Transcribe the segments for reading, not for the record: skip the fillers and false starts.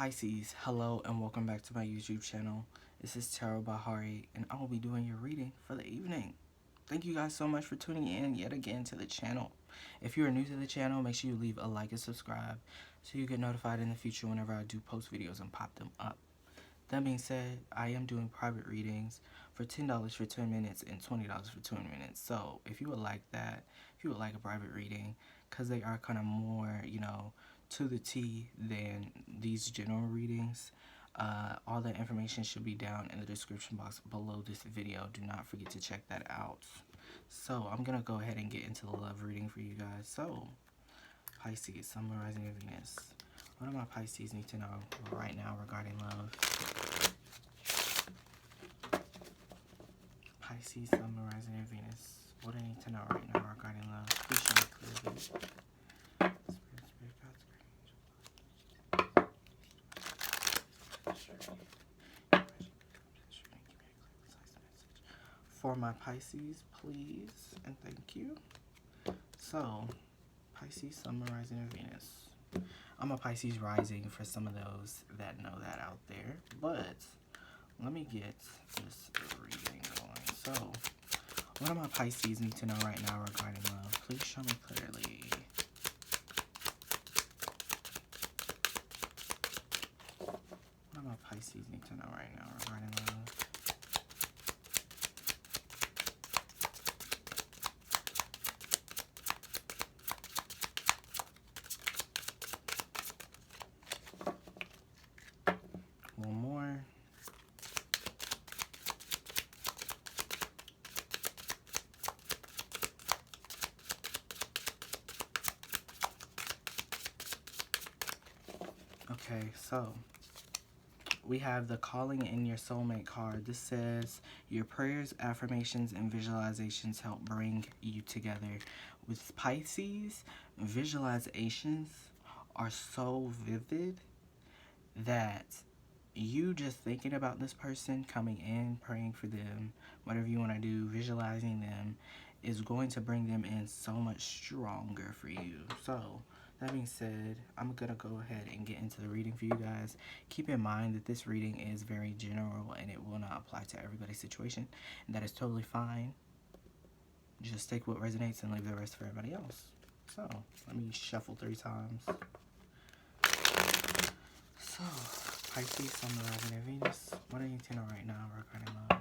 Pisces, hello and welcome back to my YouTube channel. This is tarotbyhari and I will be doing your reading for the evening. Thank you guys so much for tuning in yet again to the channel. If you are new to the channel, make sure you leave a like and subscribe so you get notified in the future whenever I do post videos and pop them up. That being said, I am doing private readings for $10 for 10 minutes and $20 for 20 minutes. So if you would like that, if you would like a private reading, because they are kind of more, to the T than these general readings, all that information should be down in the description box below this video. Do not forget to check that out. So I'm going to go ahead and get into the love reading for you guys. So, Pisces, Sun, Moon, Rising, and Venus. What do my Pisces need to know right now regarding love? Pisces, Sun, Moon, Rising, and Venus. What do I need to know right now regarding love? Please show me clearly. Spirit, God, for my Pisces, please, and thank you. So, Pisces, Sun, Moon, Rising, and Venus. I'm a Pisces rising for some of those that know that out there, but let me get this reading going. So, what do my Pisces need to know right now regarding love? Please show me clearly. What do my Pisces need to know right now regarding love? One more. Okay, so we have the Calling in Your Soulmate card. This says, your prayers, affirmations, and visualizations help bring you together. With Pisces, visualizations are so vivid that you just thinking about this person, coming in, praying for them, whatever you want to do, visualizing them, is going to bring them in so much stronger for you. So, that being said, I'm going to go ahead and get into the reading for you guys. Keep in mind that this reading is very general and it will not apply to everybody's situation. And that is totally fine. Just take what resonates and leave the rest for everybody else. So, let me shuffle 3 times. So, Pisces, Sun, Moon, Rising, and Venus. What do you need to know right now regarding love?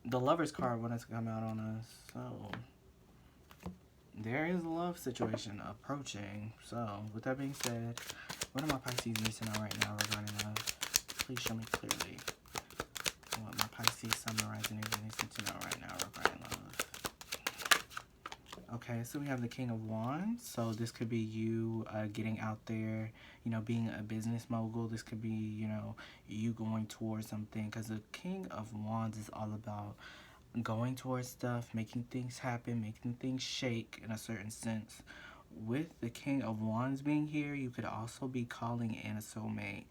The Lover's card wanted to come out on us, so there is a love situation approaching. So, with that being said, what do my Pisces need to know right now regarding love? Please show me clearly what my Pisces, Sun, Moon, Rising, and Venus need to know right now regarding love. Okay, so we have the King of Wands. So this could be you getting out there, being a business mogul. This could be, you going towards something, because the King of Wands is all about going towards stuff, making things happen, making things shake in a certain sense. With the King of Wands being here, you could also be calling in a soulmate.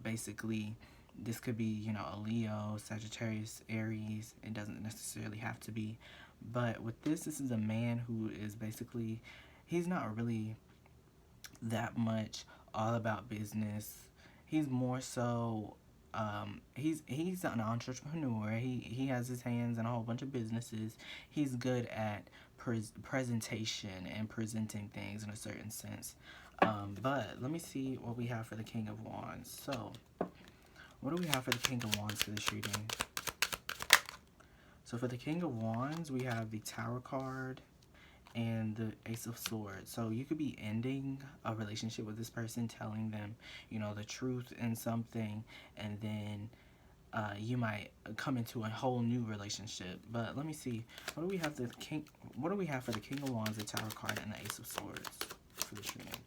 Basically, this could be, a Leo, Sagittarius, Aries. It doesn't necessarily have to be. But with this is a man who is basically, he's not really that much all about business. He's more so, he's an entrepreneur. He has his hands in a whole bunch of businesses. He's good at presentation and presenting things in a certain sense. But let me see what we have for the King of Wands. So, what do we have for the King of Wands for this reading? So for the King of Wands, we have the Tower card and the Ace of Swords. So you could be ending a relationship with this person, telling them, the truth in something, and then you might come into a whole new relationship. But let me see. What do we have for the King of Wands, the Tower card, and the Ace of Swords for this reading?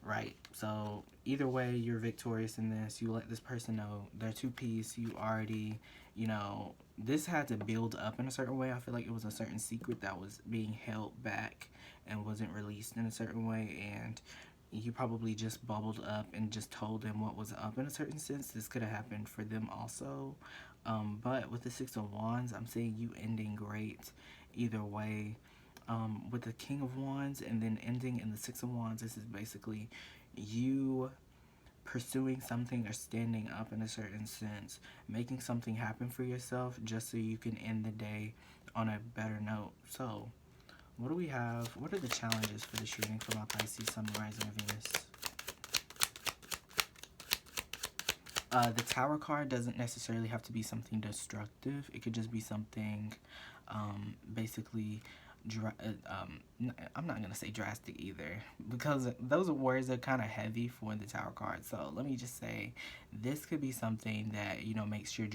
right? So either way, you're victorious in this. You let this person know they're two-piece. You already, you know, this had to build up in a certain way. I feel like it was a certain secret that was being held back and wasn't released in a certain way, and you probably just bubbled up and just told them what was up in a certain sense. This could have happened for them also. But with the Six of Wands, I'm seeing you ending great either way. With the King of Wands and then ending in the Six of Wands, this is basically you pursuing something or standing up in a certain sense, making something happen for yourself just so you can end the day on a better note. So, what do we have? What are the challenges for this reading for my Pisces, Sun, Rising, and Venus? The Tower card doesn't necessarily have to be something destructive. It could just be something, basically, I'm not going to say drastic either, because those words are kind of heavy for the Tower card. So let me just say, this could be something that, you know, makes your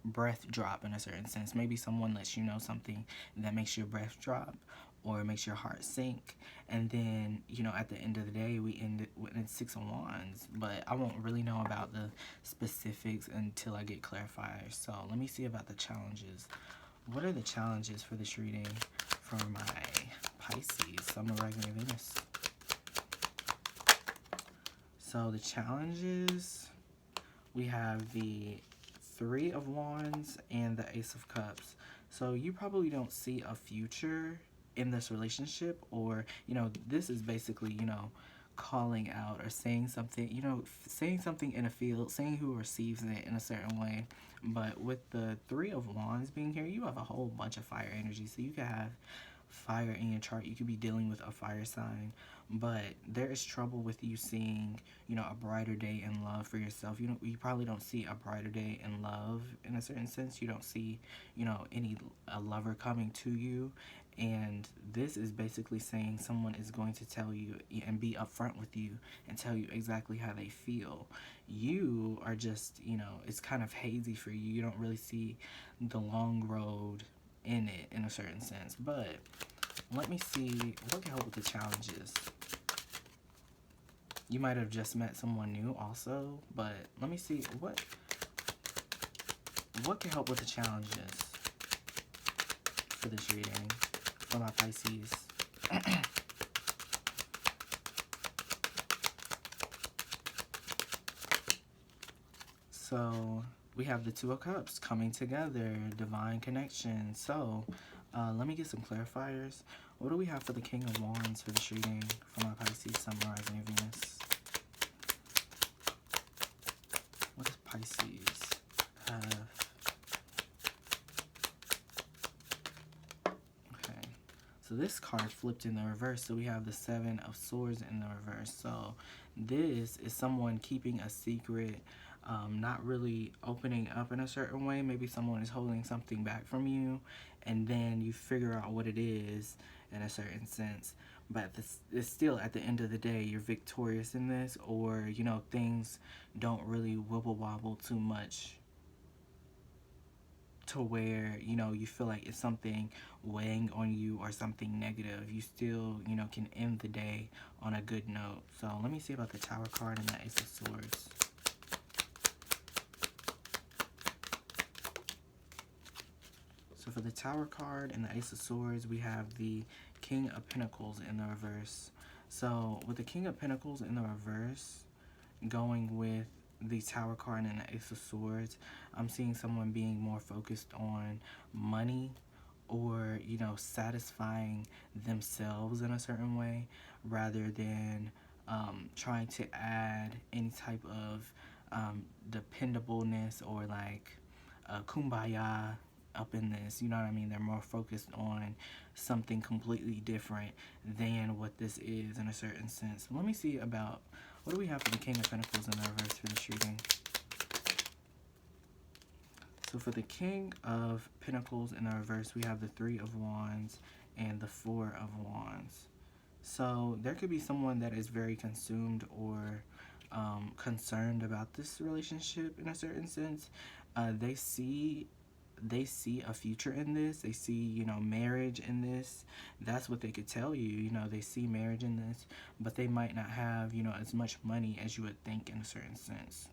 breath drop in a certain sense. Maybe someone lets you know something that makes your breath drop, or makes your heart sink, and then, you know, at the end of the day, we end it with Six of Wands. But I won't really know about the specifics until I get clarifiers. So let me see about the challenges. What are the challenges for this reading for my Pisces, Sun, Rising, and Venus? So the challenges, we have the Three of Wands and the Ace of Cups. So you probably don't see a future in this relationship, or, you know, this is basically, you know, calling out or saying something, you know, saying something in a field, saying who receives it in a certain way. But with the Three of Wands being here, you have a whole bunch of fire energy. So you could have fire in your chart. You could be dealing with a fire sign, but there is trouble with you seeing, you know, a brighter day in love for yourself. You probably don't see a brighter day in love in a certain sense. You don't see, you know, a lover coming to you. And this is basically saying someone is going to tell you and be upfront with you and tell you exactly how they feel. You are just, you know, it's kind of hazy for you. You don't really see the long road in it in a certain sense. But let me see what can help with the challenges. You might have just met someone new also, but let me see what can help with the challenges for this reading for my Pisces. So we have the Two of Cups coming together, divine connection. So let me get some clarifiers. What do we have for the King of Wands for this reading for my Pisces, Sun, Rising, and Venus? What does Pisces have? Okay, so this card flipped in the reverse, so we have the Seven of Swords in the reverse. So this is someone keeping a secret, not really opening up in a certain way. Maybe someone is holding something back from you, and then you figure out what it is in a certain sense. But it's still, at the end of the day, you're victorious in this, or, you know, things don't really wibble wobble too much to where, you know, you feel like it's something weighing on you or something negative. You still, you know, can end the day on a good note. So let me see about the Tower card and the Ace of Swords. So for the Tower card and the Ace of Swords, we have the King of Pentacles in the reverse. So with the King of Pentacles in the reverse, going with the Tower card and the Ace of Swords, I'm seeing someone being more focused on money, or, you know, satisfying themselves in a certain way, rather than trying to add any type of dependableness or like kumbaya up in this. You know what I mean? They're more focused on something completely different than what this is in a certain sense. Let me see about, what do we have for the King of Pentacles in the reverse for this reading? So for the King of Pentacles in the reverse, we have the Three of Wands and the Four of Wands. So there could be someone that is very consumed or concerned about this relationship in a certain sense. They see they see a future in this. They see, you know, marriage in this. That's what they could tell you. You know, they see marriage in this, but they might not have, you know, as much money as you would think in a certain sense.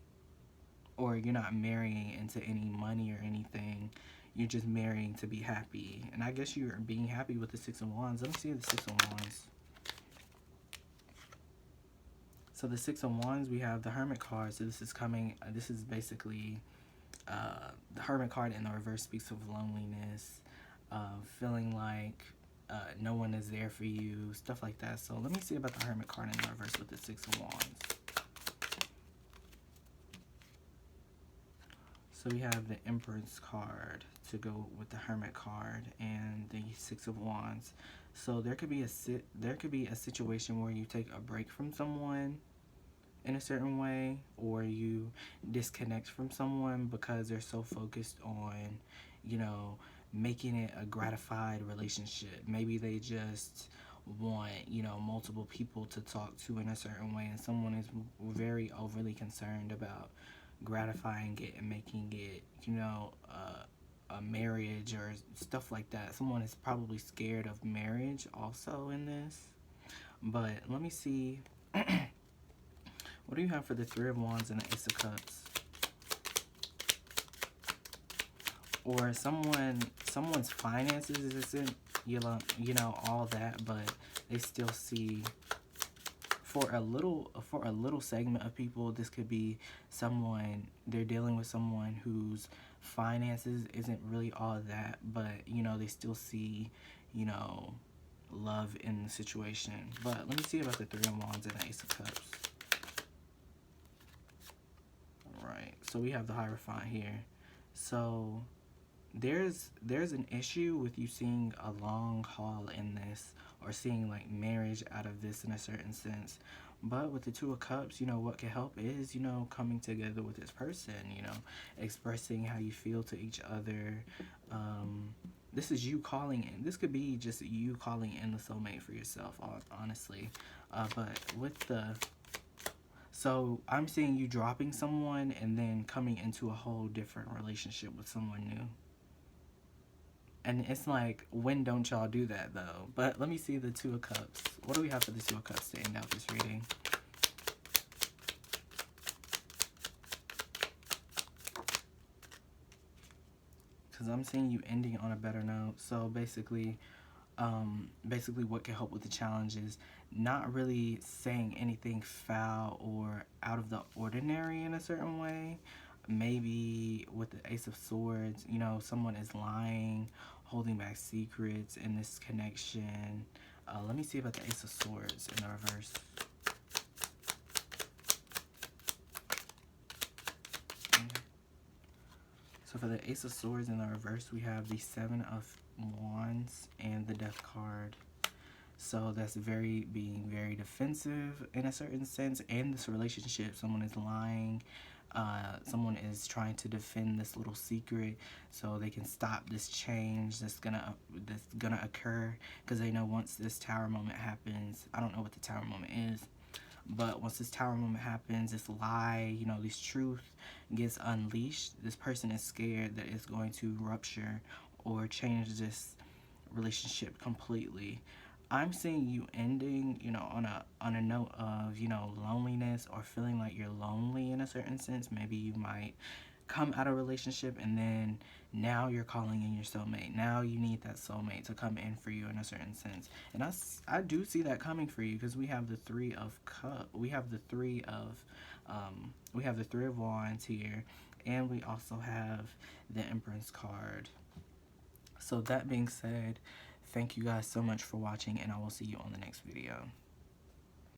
Or you're not marrying into any money or anything. You're just marrying to be happy. And I guess you're being happy with the Six of Wands. Let me see the Six of Wands. So the Six of Wands, we have the Hermit card. So this is coming, this is basically, the Hermit card in the reverse speaks of loneliness, feeling like no one is there for you, stuff like that. So let me see about the Hermit card in the reverse with the Six of Wands. So we have the Empress card to go with the Hermit card and the Six of Wands. So there could be a situation where you take a break from someone in a certain way, or you disconnect from someone because they're so focused on, you know, making it a gratified relationship. Maybe they just want, you know, multiple people to talk to in a certain way, and someone is very overly concerned about gratifying it and making it, you know, a marriage or stuff like that. Someone is probably scared of marriage also in this. But let me see. What do you have for the Three of Wands and the Ace of Cups? Or someone's finances isn't, you know, all that, but they still see, for a little segment of people, this could be someone, they're dealing with someone whose finances isn't really all that, but, you know, they still see, you know, love in the situation. But let me see about the Three of Wands and the Ace of Cups. Right, so we have the Hierophant here. So there's an issue with you seeing a long haul in this, or seeing like marriage out of this in a certain sense. But with the Two of Cups, you know, what can help is, you know, coming together with this person, you know, expressing how you feel to each other. This is you calling in. This could be just you calling in the soulmate for yourself, honestly. But with the... So I'm seeing you dropping someone and then coming into a whole different relationship with someone new. And it's like, when don't y'all do that, though? But let me see the Two of Cups. What do we have for the Two of Cups to end out this reading? Because I'm seeing you ending on a better note. So basically what can help with the challenges, not really saying anything foul or out of the ordinary in a certain way. Maybe with the Ace of Swords, you know, someone is lying, holding back secrets in this connection. Let me see about the Ace of Swords in the reverse. So for the Ace of Swords in the reverse, we have the Seven of Wands and the Death card. So that's being very defensive in a certain sense. In this relationship, someone is lying. Someone is trying to defend this little secret so they can stop this change that's gonna occur, because they know once this Tower moment happens, I don't know what the Tower moment is, but once this Tower moment happens, this lie, you know, this truth gets unleashed, this person is scared that it's going to rupture or change this relationship completely. I'm seeing you ending, you know, on a note of, you know, loneliness, or feeling like you're lonely in a certain sense. Maybe you might come out of a relationship and then now you're calling in your soulmate. Now you need that soulmate to come in for you in a certain sense. And I do see that coming for you, because we have the Three of Cups. We have the Three of Wands here, and we also have the Empress card. So that being said, thank you guys so much for watching, and I will see you on the next video.